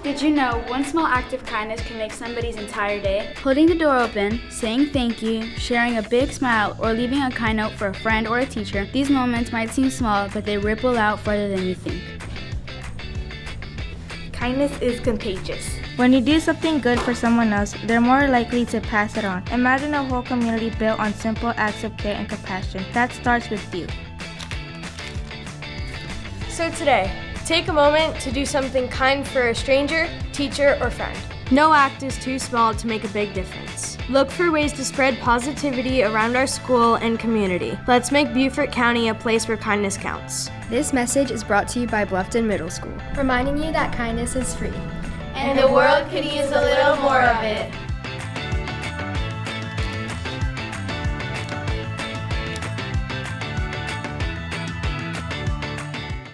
Did you know one small act of kindness can make somebody's entire day? Holding the door open, saying thank you, sharing a big smile, or leaving a kind note for a friend or a teacher, these moments might seem small, but they ripple out farther than you think. Kindness is contagious. When you do something good for someone else, they're more likely to pass it on. Imagine a whole community built on simple acts of care and compassion. That starts with you. So today, take a moment to do something kind for a stranger, teacher, or friend. No act is too small to make a big difference. Look for ways to spread positivity around our school and community. Let's make Beaufort County a place where kindness counts. This message is brought to you by Bluffton Middle School, reminding you that kindness is free. And the world could use a little more of it.